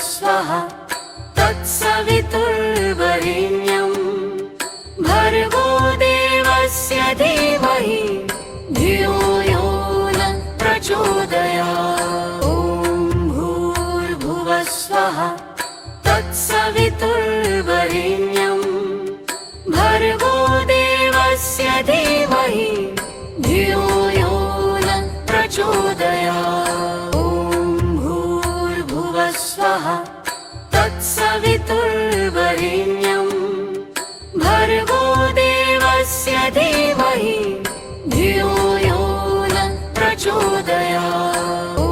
भूर्भुवस्वः तत्सवितुर्वरेण्यं भर्गो देवस्य धीमहि धियो यो न प्रचोदयात्। ॐ भूर्भुवस्वः तत्सवितुर्वरेण्यं भर्गो देवस्य धीमहि धियो यो न प्रचोदयात्। ॐ भूर्भुवस्वः तत्सवितुर्वरेण्यं भर्गो देवस्य धीमहि धियो यो न प्रचोदयात्। ॐ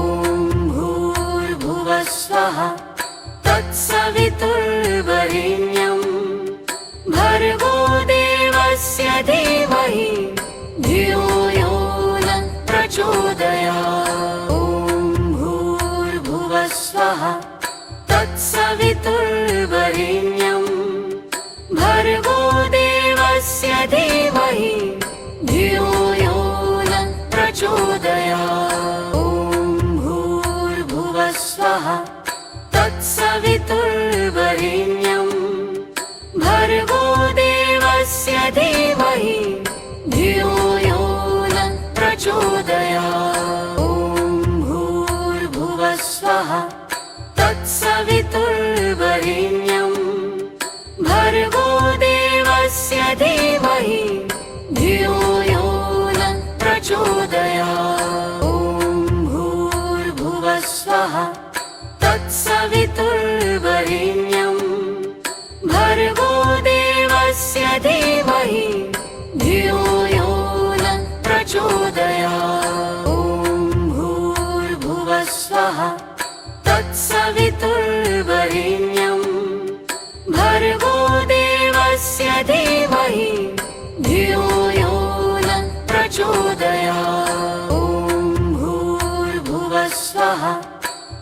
भूर्भुवस्वः तत्सवितुर्वरेण्यं भर्गो देवस्य धीमहि धियो यो न प्रचोदयात्। ॐ भूर्भुवस्वः तत्सवितुर्वरेण्यं भर्गो देवस्य धीमहि धियो यो न प्रचोदयात्। ॐ भूर्भुवस्वः तत्सवितुर्वरेण्यं भर्गो देवस्य धीमहि धियो यो न प्रचोदयात्। ॐ भूर्भुवस्वः तत्सवितुर्वरेण्यं भर्गो देवस्य धीमहि धियो यो न प्रचोदयात्। ॐ भूर्भुवस्वः तत्सवितुर्वरेण्यं भर्गो देवस्य धीमहि धियो यो न प्रचोदयात्। ॐ भूर्भुवस्वः तत्सवितुर्वरेण्यं भर्गो देवस्य धीमहि धियो यो न प्रचोदयात्। ॐ भूर्भुवस्वः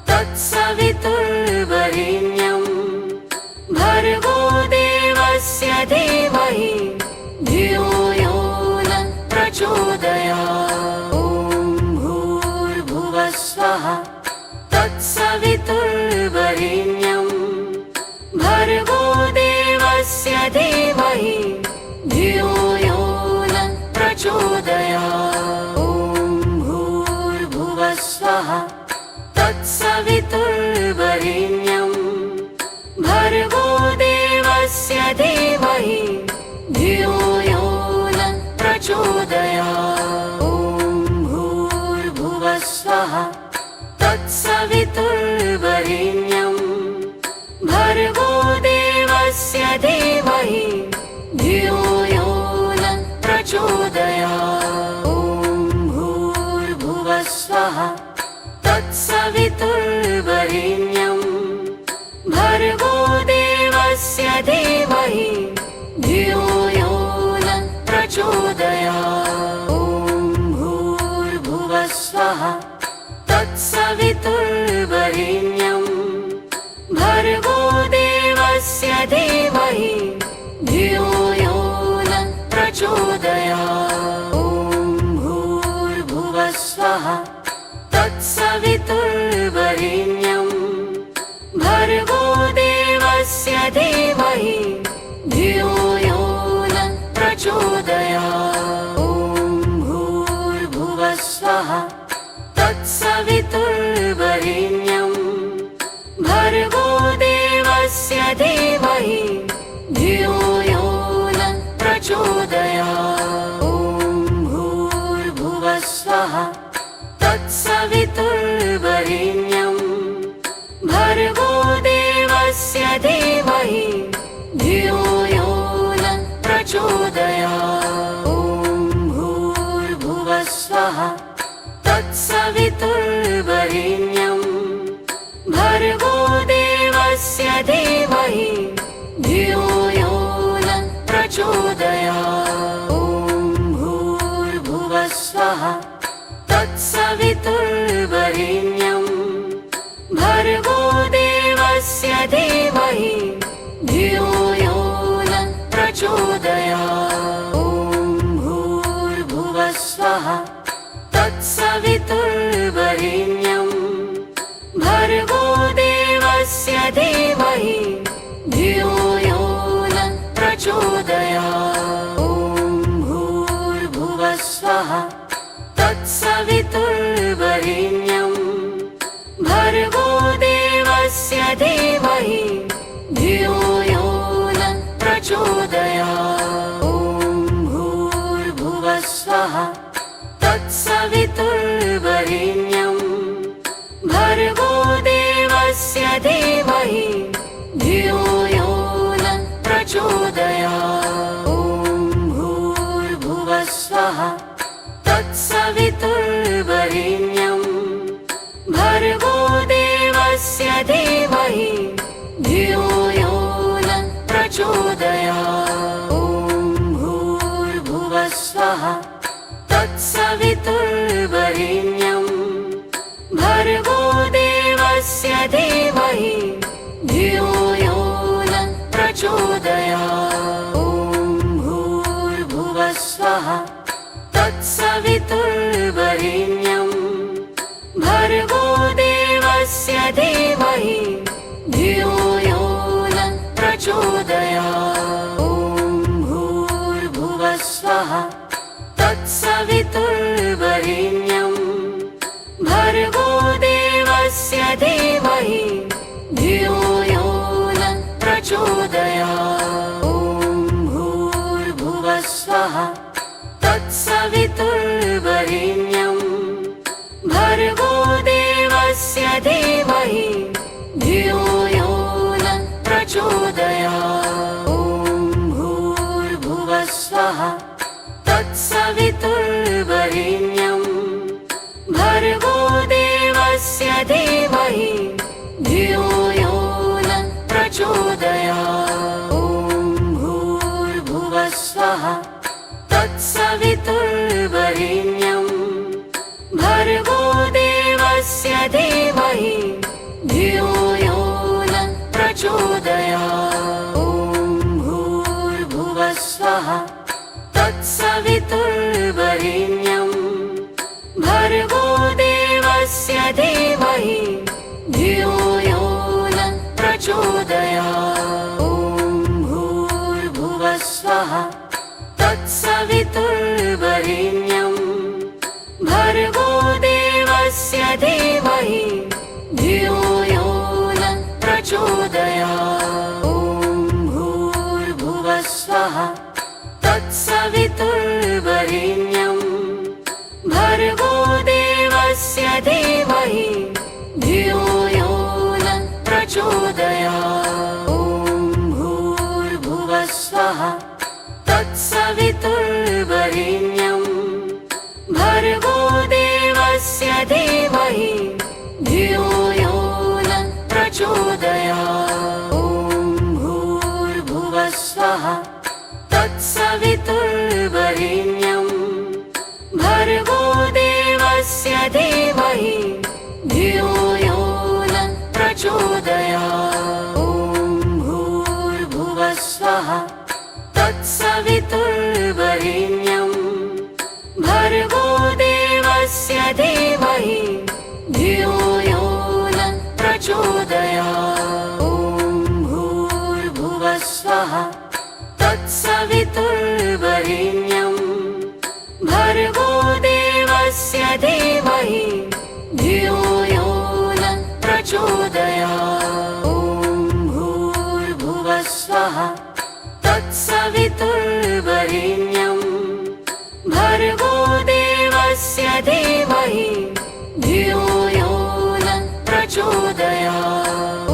तत्सवितुर्वरेण्यं भर्गो देवस्य धीमहि धियो यो न प्रचोदयात्। ॐ भूर्भुवस्वः तत्सवितुर्वरेण्यं भर्गो देवस्य धीमहि धियो यो न प्रचोदयात्। ॐ भूर्भुवस्वः तत्सवितुर्वरेण्यं भर्गो देवस्य धीमहि धियो यो न प्रचोदयात्। ॐ भूर्भुवस्वः तत्सवितुर्वरेण्यं भर्गो देवस्य धीमहि धियो यो न प्रचोदयात्। ॐ भूर्भुवस्वः तत्सवितुर्वरेण्यं भर्गो देवस्य धीमहि धियो यो न प्रचोदयात्। ॐ भूर्भुवस्वः तत्सवितुर्वरेण्यं भर्गो देवस्य धीमहि धियो यो न प्रचोदयात्। ॐ भूर्भुवस्वः तत्सवितुर्वरेण्यं भर्गो देवस्य धीमहि धियो यो न प्रचोदयात्। ॐ भूर्भुवस्वः तत्सवितुर्वरेण्यं भर्गो देवस्य धीमहि धियो यो न प्रचोदयात्। ॐ भूर्भुवस्वः तत्सवितुर्वरेण्यं भर्गो देवस्य धीमहि धियो यो न प्रचोदयात्। ॐ भूर्भुवस्वः तत्सवितुर्वरेण्यं भर्गो देवस्य धीमहि धियो यो न प्रचोदयात्। ॐ भूर्भुवस्वः तत्सवितुर्वरेण्यं भर्गो देवस्य धीमहि धियो यो न प्रचोदयात्। ॐ भूर्भुवस्वः तत्सवितुर्वरेण्यं भर्गो देवस्य तत्सवितुर्वरेण्यं भर्गो देवस्य धीमहि धियो यो न प्रचोदयात्। ॐ भूर्भुवः स्वः तत्सवितुर्वरेण्यं भर्गो देवस्य धीमहि धियो यो न प्रचोदयात्। ॐ भूर्भुवः स्वः तत्सवितुर्वरेण्यं भर्गो देवस्य धीमहि धियो यो न प्रचोदयात्। ॐ भूर्भुवः स्वः तत्सवितुर्वरेण्यं भर्गो देवस्य धीमहि धियो यो न प्रचोदयात्। ॐ भूर्भुवः स्वः तत्सवितुर्वरेण्यं भर्गो देवस्य धीमहि धियो यो न प्रचोदयात्। ॐ भूर्भुवः स्वः तत्सवितुर्वरेण्यं भर्गो देवस्य धीमहि धियो यो न प्रचोदयात्। ॐ भूर्भुवः स्वः तत्सवितुर्वरेण्यं भर्गो देवस्य धीमहि धियो यो न प्रचोदयात्। ॐ भूर्भुवः स्वः तत्सवितुर्वरेण्यं भर्गो देवस्य धीमहि धियो यो न प्रचोदयात्। ॐ भूर्भुवः स्वः तत्सवितुर्वरेण्यं भर्गो देवस्य धीमहि धियो यो न प्रचोदयात्। ॐ भूर्भुवः स्वः तत्सवितुर्वरेण्यं भर्गो देवस्य धीमहि धियो यो न प्रचोदयात्। ॐ भूर्भुवः स्वः तत्सवितुर्वरेण्यं भर्गो देवस्य धीमहि धियो यो न प्रचोदयात्। ॐ भूर्भुवः स्वः तत्सवितुर्वरेण्यं भर्गो देवस्य धीमहि धियो यो न प्रचोदयात्। ॐ भूर्भुवः स्वः तत्सवितुर्वरेण्यं भर्गो देवस्य धीमहि धियो यो न प्रचोदयात्। ॐ भूर्भुवः स्वः तत्सवितुर्वरेण्यं भर्गो देवस्य धीमहि धियो यो न प्रचोदयात्। ॐ भूर्भुवः स्वः तत्सवितुर्वरेण्यं भर्गो देवस्य धीमहि धियो यो न प्रचोदयात्। ॐ भूर्भुवः स्वः तत्सवितुर्वरेण्यं भर्गो देवस्य धीमहि धियो यो न प्रचोदयात्। ॐ भूर्भुवः स्वः तत्सवितुर्वरेण्यं भर्गो देवस्य धीमहि धियो यो न प्रचोदयात्। ॐ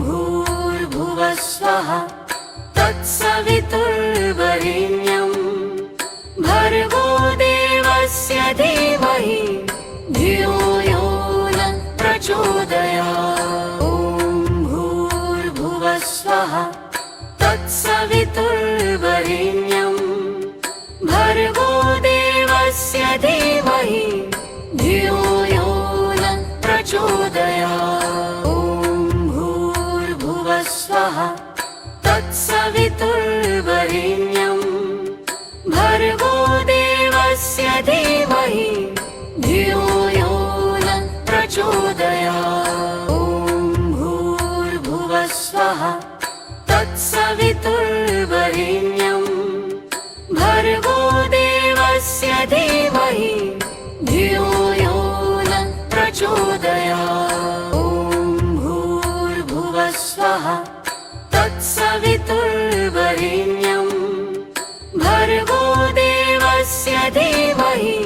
भूर्भुवः स्वः तत्सवितुर्वरेण्यं भर्गो देवस्य धीमहि धियो यो न प्रचोदयात्। ॐ भूर्भुवः स्वः तत्सवितुर्वरेण्यं भर्गो देवस्य धीमहि धियो प्रचोदयात्। ॐ भूर्भुवः स्वः तत्सवितुर्वरेण्यं भर्गो देवस्य धीमहि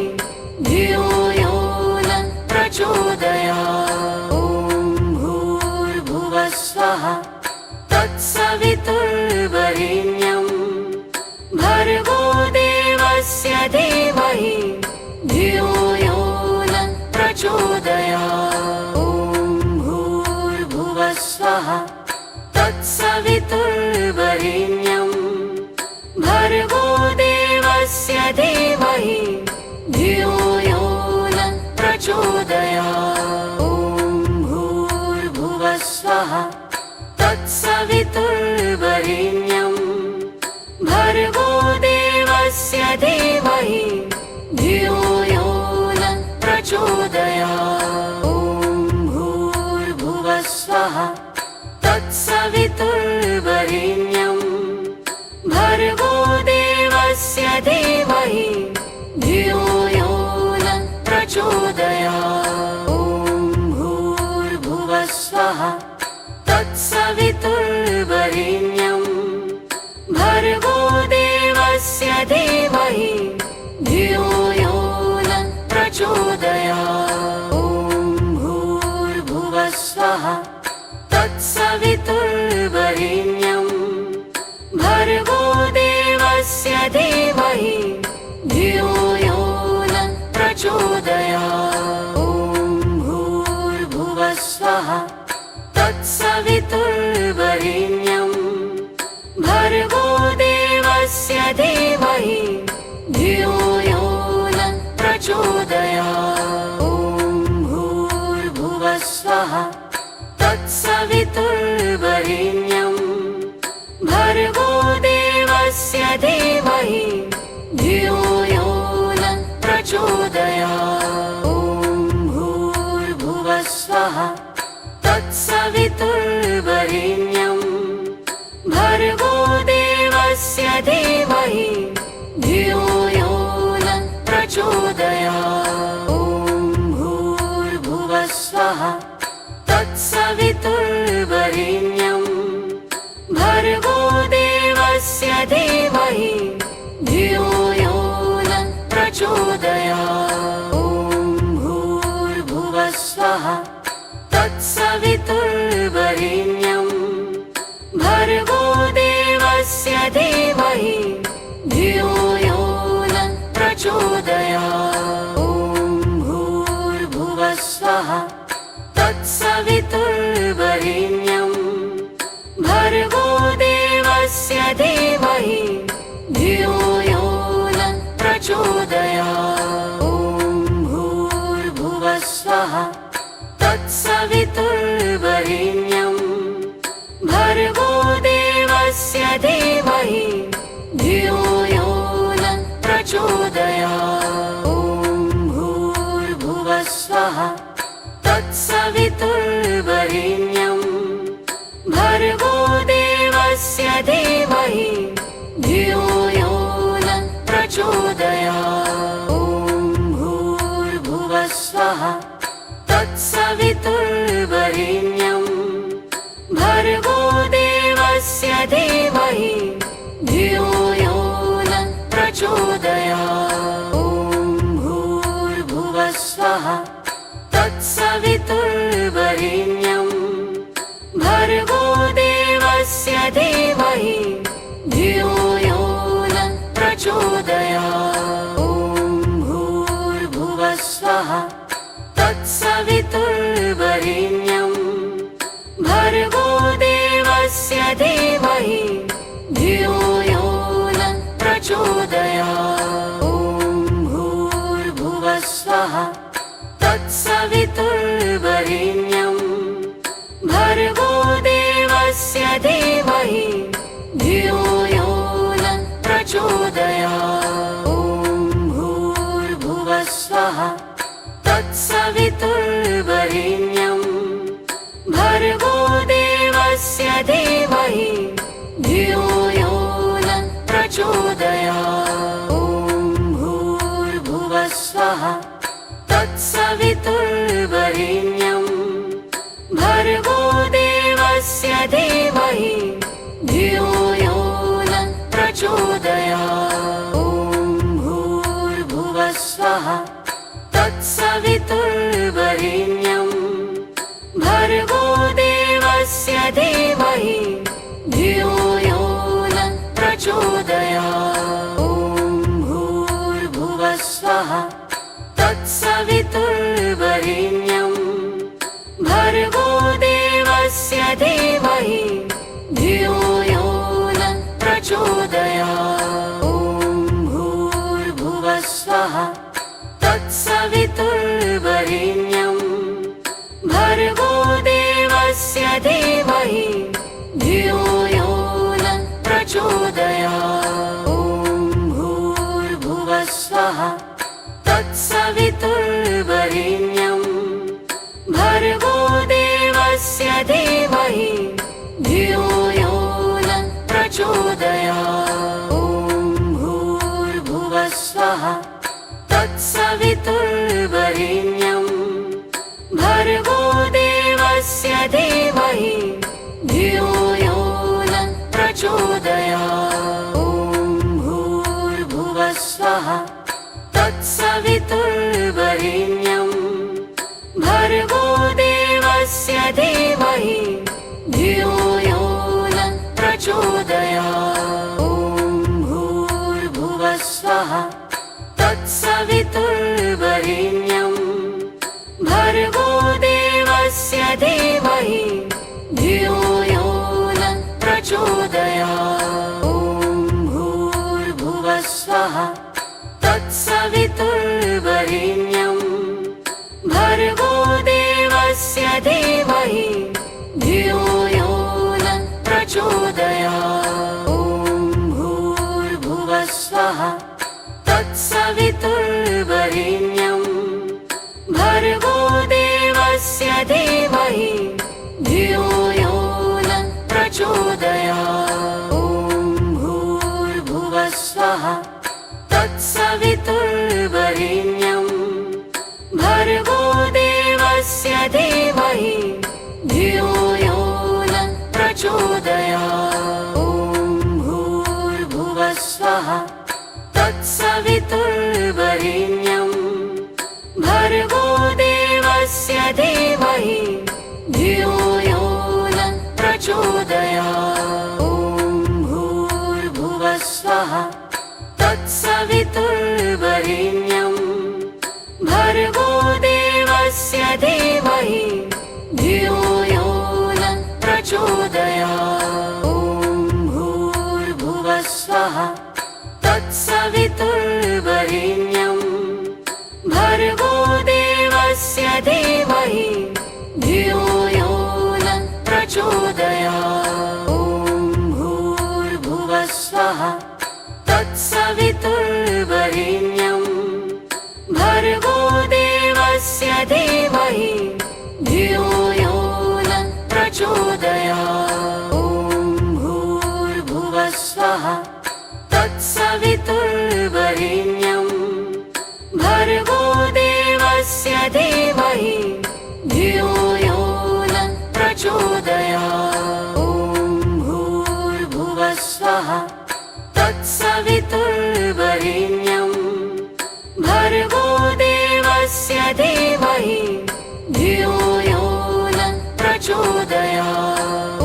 धियो यो न प्रचोदयात्। ॐ भूर्भुवः स्वः तत्सवितुर्वरेण्यं भर्गो देवस्य धीमहि धियो यो न प्रचोदयात्। ॐ भूर्भुवः स्वः तत्सवितुर्वरेण्यं भर्गो देवस्य धीमहि धियो यो न प्रचोदयात्। ॐ भूर्भुवः स्वः तत्सवितुर्वरेण्यं भर्गो देवस्य धीमहि धियो यो न प्रचोदयात्। ॐ भूर्भुवः स्वः तत्सवितुर्वरेण्यं भर्गो देवस्य धीमहि धियो यो न प्रचोदयात्। ॐ भूर्भुवः स्वः तत्सवितुर्वरेण्यं भर्गो देवस्य धीमहि धियो यो न प्रचोदयात्। ॐ भूर्भुवः स्वः तत्सवितुर्वरेण्यं भर्गो देवस्य धीमहि धियो यो न प्रचोदयात्। ॐ भूर्भुवः स्वः तत्सवितुर्वरेण्यं भर्गो देवस्य धीमहि धियो यो न प्रचोदयात्। ॐ भूर्भुवः स्वः तत्सवितुर्वरेण्यं भर्गो देवस्य धीमहि धियो यो न प्रचोदयात्। ॐ भूर्भुवः स्वः तत्सवितुर्वरेण्यं भर्गो देवस्य धीमहि धियो यो न प्रचोदयात्। ॐ भूर्भुवः स्वः तत्सवितुर्वरेण्यं भर्गो देवस्य धीमहि धियो यो न प्रचोदयात्। ॐ भूर्भुवः स्वः तत्सवितुर्वरेण्यं भर्गो देवस्य धीमहि धियो यो न प्रचोदयात्। ॐ भूर्भुवः स्वः तत्सवितुर्वरेण्यं भर्गो देवस्य धीमहि धियो यो न प्रचोदयात्। ॐ भूर्भुवः स्वः तत्सवितुर्वरेण्यं भर्गो देवस्य धीमहि धियो यो न प्रचोदयात्। ॐ भूर्भुवः स्वः तत्सवितुर्वरेण्यं भर्गो देवस्य धीमहि धियो यो न प्रचोदयात्। ॐ भूर्भुवः स्वः तत्सवितुर्वरेण्यं भर्गो देवस्य धीमहि धियो यो न प्रचोदयात्। ॐ भूर्भुवः स्वः तत्सवितुर्वरेण्यं भर्गो देवस्य धीमहि धियो यो न प्रचोदयात्। ॐ भूर्भुवः स्वः तत्सवितुर्वरेण्यं भर्गो देवस्य धीमहि धियो यो न प्रचोदयात्। ॐ भूर्भुवः स्वः तत्सवितुर्वरेण्यं भर्गो देवस्य धीमहि धियो यो न प्रचोदयात्। ॐ भूर्भुवः स्वः तत्सवितुर्वरेण्यं भर्गो देवस्य धीमहि धियो यो न प्रचोदयात्। ॐ भूर्भुवः स्वः तत्सवितुर्वरेण्यं वरेण्यं भर्गो देवस्य धीमहि धियो यो न प्रचोदयात्। ॐ भूर्भुवः स्वः तत्सवितुर्वरेण्यं भर्गो देवस्य धीमहि धियो यो न प्रचोदयात्। ॐ भूर्भुवः स्वः तत्सवितुर्वरेण्यं भर्गो देवस्य धीमहि धियो यो न प्रचोदयात्। ॐ भूर्भुवः स्वः तत्सवितुर्वरेण्यं भर्गो देवस्य धीमहि धियो यो न प्रचोदयात्। ॐ भूर्भुवः स्वः तत्सवितुर्वरेण्यं भर्गो देवस्य धीमहि धियो यो न प्रचोदयात्। ॐ भूर्भुवः स्वः तत्सवितुर्वरेण्यं भर्गो देवस्य धीमहि धियो यो न प्रचोदयात्। ॐ भूर्भुवः स्वः तत्सवितुर्वरेण्यं भर्गो देवस्य धीमहि धियो यो न प्रचोदयात्। ॐ भूर्भुवः स्वः तत्सवितुर्वरेण्यं भर्गो देवस्य धीमहि धियो यो न प्रचोदयात्। ॐ भूर्भुवः स्वः तत्सवितुर्वरेण्यं भर्गो देवस्य धीमहि धियो यो न प्रचोदयात्। ॐ भूर्भुवः स्वः तत्सवितुर्वरेण्यं भर्गो देवस्य धीमहि धियो यो न प्रचोदयात्। ॐ भूर्भुवः स्वः तत्सवितुर्वरेण्यं भर्गो देवस्य धीमहि धियो यो न प्रचोदयात्। ॐ भूर्भुवः स्वः तत्सवितुर्वरेण्यं भर्गो देवस्य धीमहि धियो यो न प्रचोदयात्। ॐ भूर्भुवः स्वः तत्सवितुर्वरेण्यं भर्गो देवस्य धीमहि धियो यो न प्रचोदयात्। ॐ भूर्भुवः स्वः तत्सवितुर्वरेण्यं भर्गो देवस्य धीमहि धियो यो न प्रचोदयात्। ॐ भूर्भुवः स्वः तत्सवितुर्वरेण्यं भर्गो देवस्य धीमहि धियो यो न प्रचोदयात्। ॐ भूर्भुवः स्वः तत्सवितुर्वरेण्यं भर्गो देवस्य धीमहि धियो यो न प्रचोदयात्। ॐ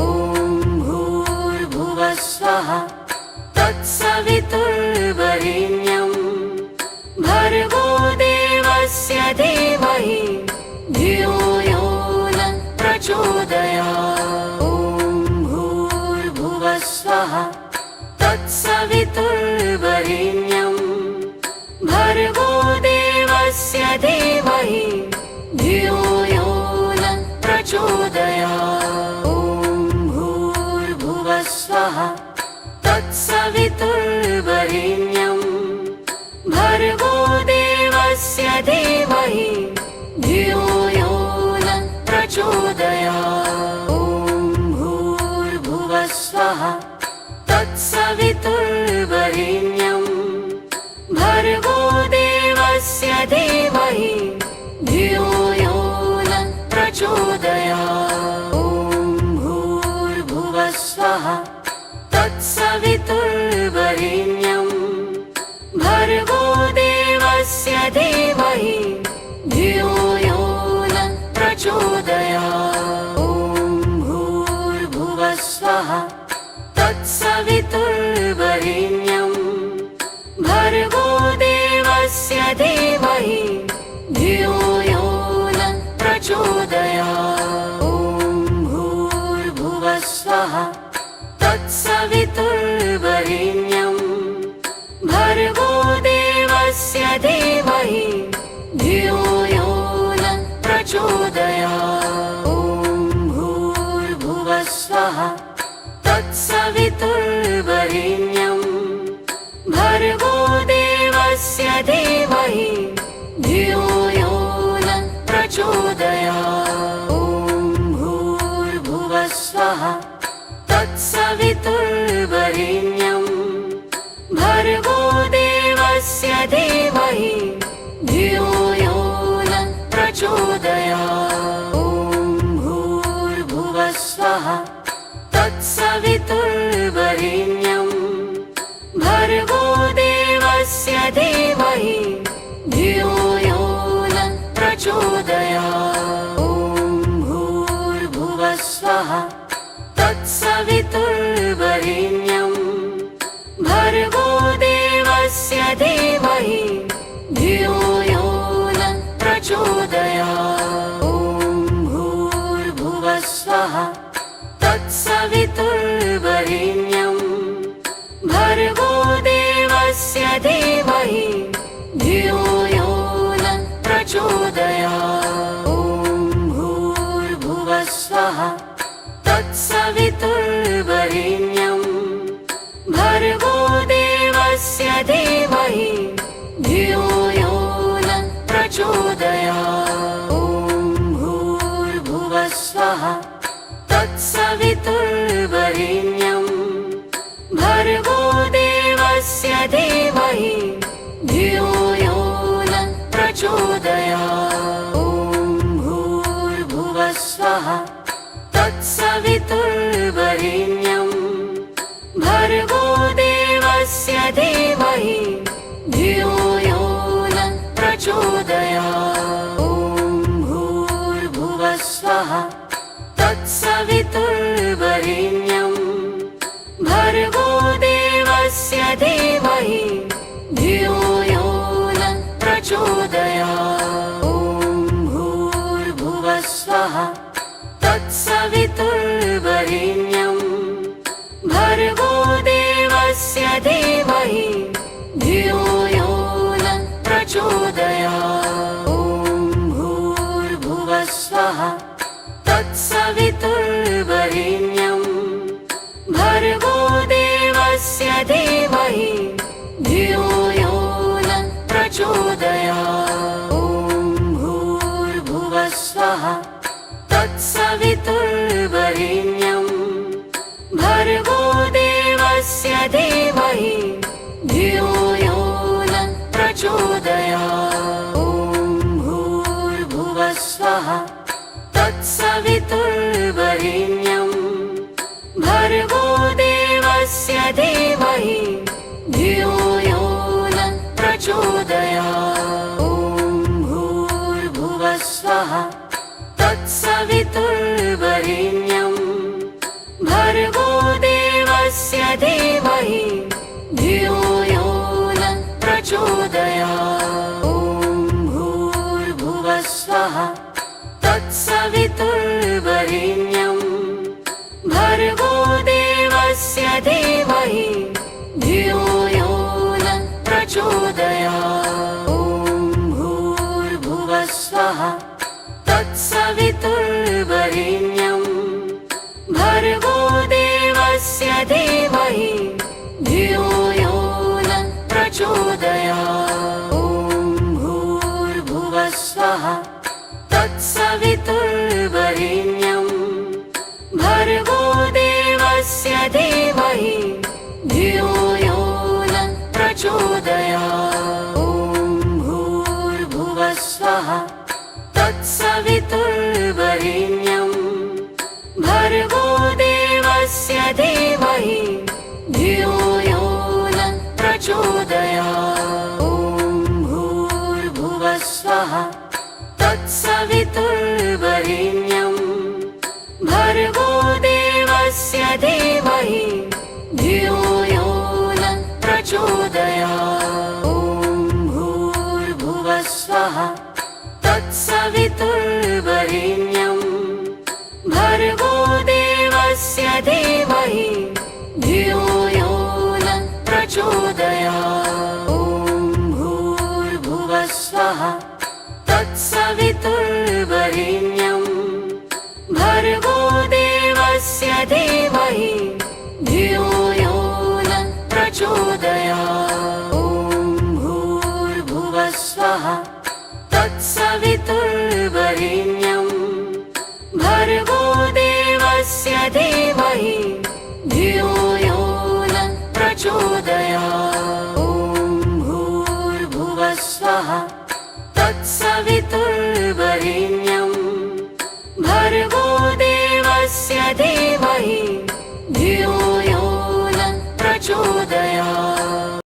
भूर्भुवः स्वः तत्सवितुर्वरेण्यं भर्गो देवस्य धीमहि धियो यो न प्रचोदयात्। ॐ भूर्भुवः स्वः तत्सवितुर्वरेण्यं भर्गो देवस्य धीमहि धियो यो न प्रचोदयात्। ॐ भूर्भुवः स्वः तत्सवितुर्वरेण्यं भर्गो देवस्य धीमहि धियो यो न प्रचोदयात्। ॐ भूर्भुवः स्वः तत्सवितुर्वरेण्यं भर्गो देवस्य धीमहि धियो यो न प्रचोदयात्। ॐ भूर्भुवः स्वः तत्सवितुर्वरेण्यं भर्गो देवस्य धीमहि धियो यो न प्रचोदयात्। ॐ भूर्भुवः स्वः तत्सवितुर्वरेण्यं भर्गो देवस्य धीमहि धियो यो न प्रचोदयात्। ॐ भूर्भुवः स्वः तत्सवितुर्वरेण्यं भर्गो देवस्य धीमहि धियो यो न प्रचोदयात्। ॐ भूर्भुवः स्वः तत्सवितुर्वरेण्यं भर्गो देवस्य धीमहि धियो यो न प्रचोदयात्। ॐ भूर्भुवः स्वः तत्सवितुर्वरेण्यं भर्गो देवस्य धीमहि धियो यो न प्रचोदयात्। ॐ भूर्भुवः स्वः तत्सवितुर्वरेण्यं भर्गो देवस्य धीमहि धियो यो न प्रचोदयात्। ॐ भूर्भुवः स्वः तत्सवितुर्वरेण्यं भर्गो देवस्य धीमहि धियो यो न प्रचोदयात्। ॐ भूर्भुवः स्वः तत्सवितुर्वरेण्यं भर्गो देवस्य धीमहि धियो यो न प्रचोदयात्। ॐ भूर्भुवः स्वः तत्सवितुर्वरेण्यं भर्गो देवस्य धीमहि धियो यो न प्रचोदयात्। ॐ भूर्भुवः स्वः तत्सवितुर्वरेण्यं भर्गो देवस्य धीमहि धियो यो न प्रचोदयात्। ॐ भूर्भुवः स्वः तत्सवितुर्वरेण्यं भर्गो देवस्य धीमहि धियो यो न प्रचोदयात्। ॐ भूर्भुवः स्वः तत्सवितुर्वरेण्यं भर्गो देवस्य धीमहि धियो यो न प्रचोदयात्। ॐ भूर्भुवः स्वः तत्सवितुर्वरेण्यं भर्गो देवस्य धीमहि धियो यो न प्रचोदयात्। ॐ भूर्भुवः स्वः तत्सवितुर्वरेण्यं भर्गो देवस्य धीमहि धियो यो न प्रचोदयात्। ॐ भूर्भुवः स्वः तत्सवितुर्वरेण्यं भर्गो देवस्य धीमहि धियो यो न प्रचोदयात्। ॐ भूर्भुवः स्वः तत्सवितुर्वरेण्यं भर्गो देवस्य धीमहि धियो यो न प्रचोदयात्। ॐ भूर्भुवः स्वः तत्सवितुर्वरेण्यं भर्गो देवस्य धीमहि धियो यो न प्रचोदयात्। ॐ भूर्भुवः स्वः तत्सवितुर्वरेण्यं भर्गो देवस्य धीमहि धियो यो न प्रचोदयात्। ॐ भूर्भुवः स्वः तत्सवितुर्वरेण्यं भर्गो देवस्य धीमहि धियो यो न प्रचोदयात्। ॐ भूर्भुवः स्वः तत्सवितुर्वरेण्यं भर्गो देवस्य धीमहि धियो यो न प्रचोदयात्। ॐ भूर्भुवः स्वः तत्सवितुर्वरेण्यं भर्गो देवस्य धीमहि धियो यो न प्रचोदयात्। ॐ भूर्भुवः स्वः तत्सवितुर्वरेण्यं तत्सवितुर्वरेण्यं भर्गो देवस्य धीमहि धियो यो न प्रचोदयात्। ॐ भूर्भुवः स्वः तत्सवितुर्वरेण्यं भर्गो देवस्य धीमहि धियो यो न प्रचोदयात्। ॐ भूर्भुवः स्वः तत्सवितुर्वरेण्यं भर्गो देवस्य धीमहि धियो यो न प्रचोदयात्। ॐ भूर्भुवः स्वः तत्सवितुर्वरेण्यं